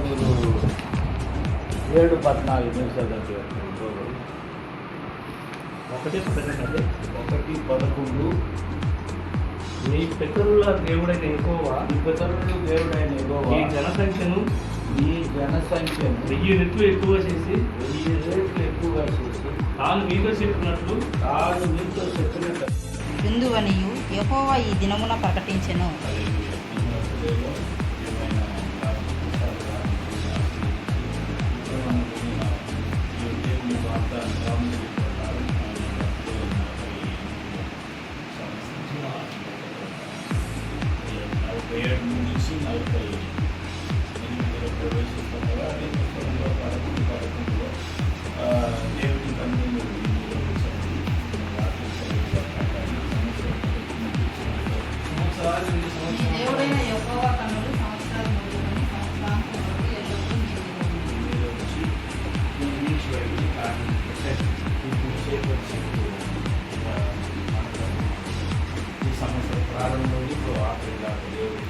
మీరు 7:14 దగ్గర 1:11 నీ పితరుల దేవుడైన యెహోవా ఈ జనసంఖ్యను 1000 రెట్లు ఎక్కువ చేసి తాను మీతో చెప్పినట్లు యుందువనియు యెహోవా ఈ దినమున ప్రకటించెను. దేవుడైన యెహోవా కన్నులు సంవత్సరాలు మొదలుకొని సంవత్సరాంతం వరకు ఎల్లప్పుడూ ఈ సంవత్సరం ప్రారంభంలో ఆఖరి దాకా దేవుడు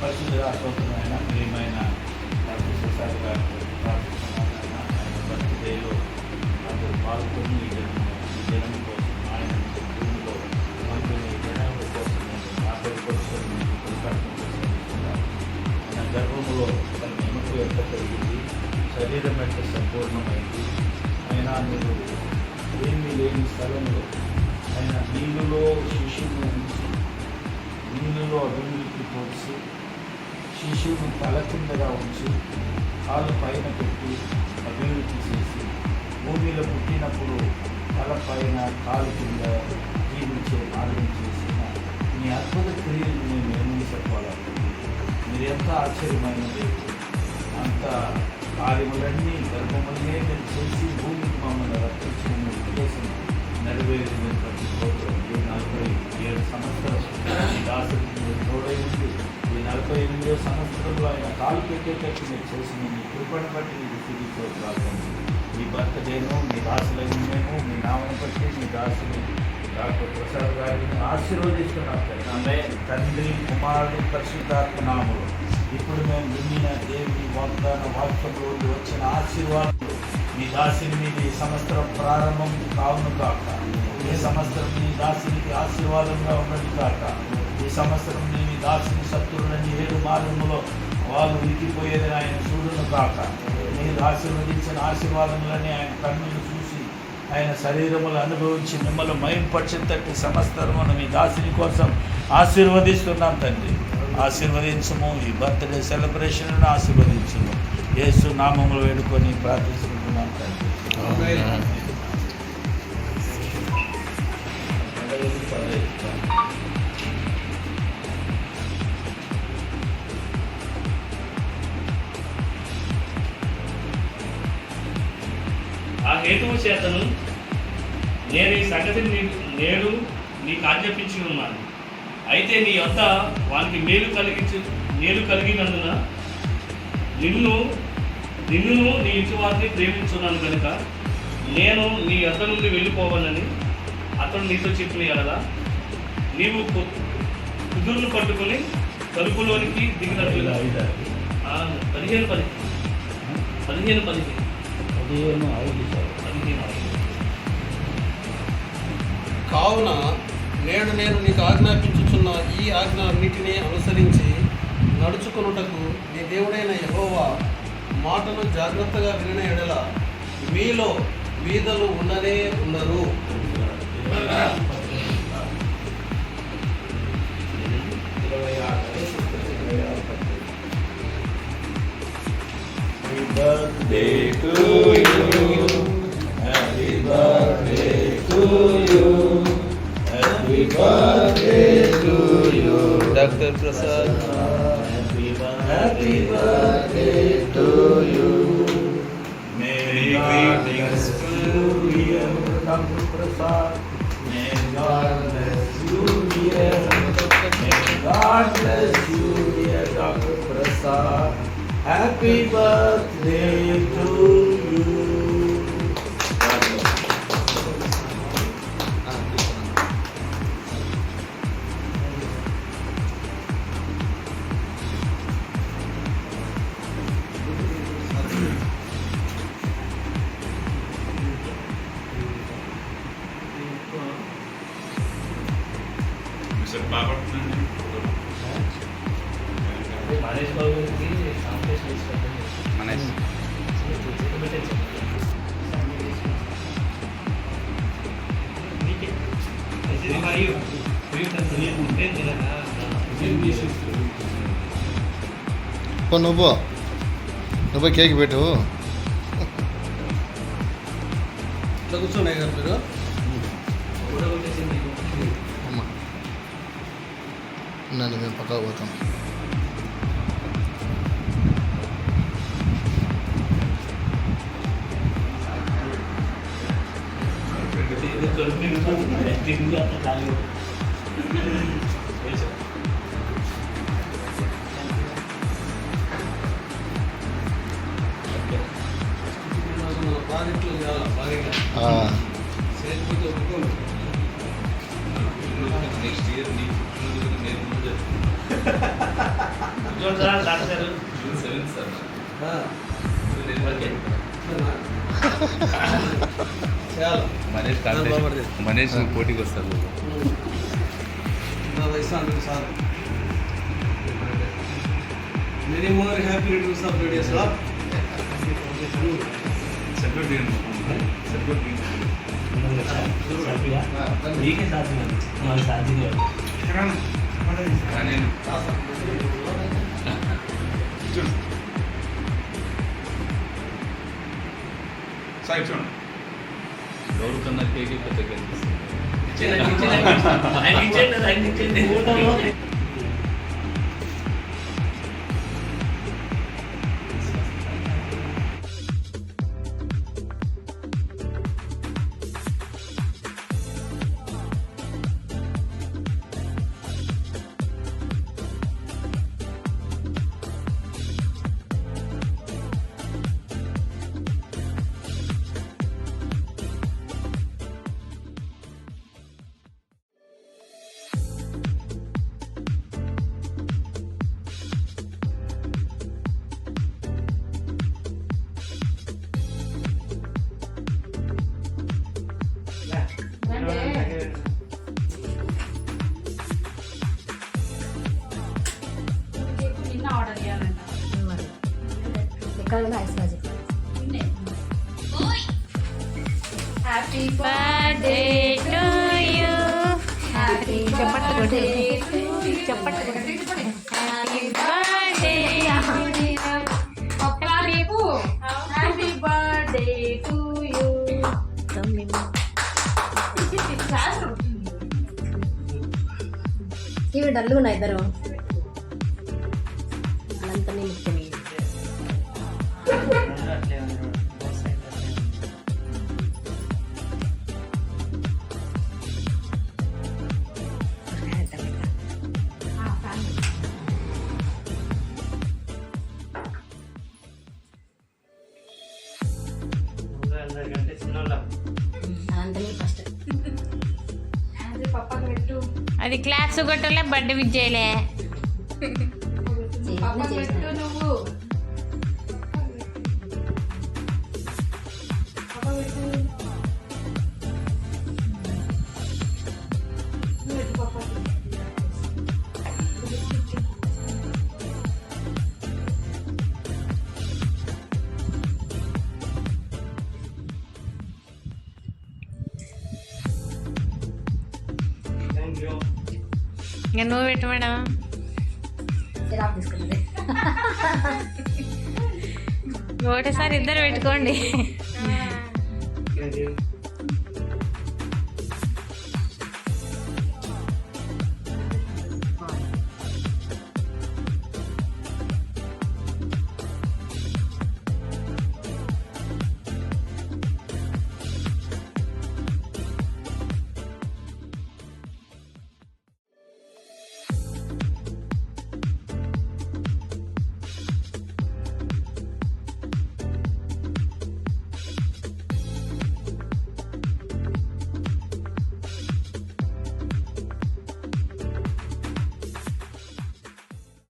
పరిశుద్ధ రాష్ట్రమైన ప్రియమైన డాక్టర్ ప్రసాద్ గారు ప్రార్థిస్తున్నాను. ఆయన బర్త్డేలో అందరూ పాల్గొని ఈ జనం కోసం ఆయన భూమిలో పంపిణీ జనాల కోసం ఆఖరి కోసం ఆయన గర్భంలో తన ఎముక ఎంత కలిగింది, శరీరం ఎంత సంపూర్ణమైంది. అయినా మీరు ఏమీ లేని స్థలంలో ఆయన నీళ్ళలో శిశువును ఉంచి నీళ్ళలో అభివృద్ధి పోసి శిశువును తల కిందగా ఉంచి కాలు పైన పెట్టి అభివృద్ధి చేసి భూమిలో పుట్టినప్పుడు తల పైన కాలు కింద జీవించే మార్గం చేసిన మీ అద్భుత క్రియలు మేము ఏమని చెప్పాలంటే మీరు ఎంత ఆశ్చర్యమైనది. అంత కార్యములన్నీ గర్భములనే మీరు చేసి భూమికి మమ్మల్ని రక్షించిన ఉద్దేశం నెరవేరినటువంటి స్తోత్రం. ఈ 47 సంవత్సరాలు ఈ దాసుడికి తోడై ఉంది. ఈ 48వ సంవత్సరంలో ఆయన కాలు పెట్టేటట్టు మీరు చేసిన మీ కృపను బట్టి మీకు స్థితి స్తోత్రాలు. ఈ బర్త్డేను మీ దాసులని మేము మీ నామను బట్టి మీ దాసుని డాక్టర్ ప్రసాద్ గారిని ఆశీర్వదిస్తున్నాం. తండ్రి కుమారుడు పరిశుద్ధాత్మ నామములో ఇప్పుడు మేము విన్న దేవుని వాగ్దాన వాక్యంలో వచ్చిన ఆశీర్వాదాలు మీ దాసిని మీద ఈ సంవత్సరం ప్రారంభం కావును కాక. ఈ సంవత్సరం మీ దాసినికి ఆశీర్వాదంగా ఉన్నది కాక. ఈ సంవత్సరం మీ దాసిని శత్రువులని 7 మార్గములో వాళ్ళు విరిగిపోయేదని ఆయన చూడును కాక. మీరు ఆశీర్వదించిన ఆశీర్వాదములని ఆయన కన్నులు చూసి ఆయన శరీరములు అనుభవించి మిమ్మల్ని మయంపరిచేటట్టు సంవత్సరమును మీ దాసిని కోసం ఆశీర్వదిస్తున్నాం తండ్రి. ఆశీర్వదించము. ఈ బర్త్డే సెలబ్రేషన్ను ఆశీర్వదించము. యేసు నామములు వేడుకొని ప్రార్థిస్తున్నాం తండ్రి. ఆ హేతువు చేతను నేను ఈ సంగతిని నేడు నీకు ఆజ్ఞాపించి ఉన్నాను. అయితే నీ వద్ద వానికి మేలు కలిగినందున నిన్నును నీ ఇంటి వారిని ప్రేమించున్నాను కనుక నేను నీ వద్ద నుండి వెళ్ళిపోవాలని అతడు నీతో చెప్పిన ఎడల నీవు కుదురును పట్టుకొని తలుపులోనికి దిగినట్లుగా 15:15 కావున నేడు నేను నీకు ఆజ్ఞాపించుచున్న ఈ ఆజ్ఞ అన్నిటినీ అనుసరించి నడుచుకొనుటకు నీ దేవుడైన యెహోవా మాటను జాగ్రత్తగా వినిన ఎడల మీలో వీధలు ఉండనే ఉండరు. Happy birthday to you. Happy birthday to you. Happy birthday to you. Dr. Prasad. Happy birthday to you. May God bless you, dear Dr. Prasad. May God bless you, dear. May God bless you, dear Dr. Prasad. Happy birthday to you. Manish బాబు గురించి competition తీసుకుంటుంది. మనీష్ నువ్వు cake పెట్టు. ఇట్లా కూర్చోండి గారు మీరు. అమ్మా నన్ను మేము పక్కకు పోతాం. మన ప్రాజెక్టులు చాలా బాగా ఆ, చేతికి ఒప్పుకోండి. నెక్స్ట్ ఇయర్ నేను ముందు డాక్టర్ జూన్ 7th సార్ ఆ, నేను ఓకే. చాలా మనీష్ బాగుపడింది. మనీష్ పోటీకి వస్తారు. నా వయసు అందుకు sir many more happy returns of the day sir. Separate separate నీకే సాధ్యం మాకు సాధ్యం కాదు. నేను సాయి చూడండి ఎవరికన్నా కేక్ పెద్ద కనిపిస్తుంది. ఆయన ఇచ్చేయండి. నిన్న ఆర్డర్ చేయాలంట. ఎక్కడ ఐస్ మ్యాజిక్ నిన్నే. Happy birthday to you happy చెప్పట్టు కొట్టు చెప్పట్టు కొట్టు హ్యాపీ బర్త్డే పప్పా నీకు హ్యాపీ బర్త్డే టు యూ. ఇవి డల్లు ఉన్నాయి ఇద్దరు అనంతని ముఖ్యమే అందరికంటే చిన్న అనంతని ఫస్ట్ హ్యాపీ పప్పాకి పెట్టు. అది క్లాస్ కొట్టలే బర్త్డే విజ్ చేయలే పప్పాకి పెట్టు నువ్వు. పప్పా పెట్టు. నువ్వు పెట్టు పప్పాకి. Thank you. ఇంకా నువ్వు పెట్టు మేడం. సిరాప్ తీసుకుంటుంది ఒకటేసారి ఇద్దరు పెట్టుకోండి. Thank you.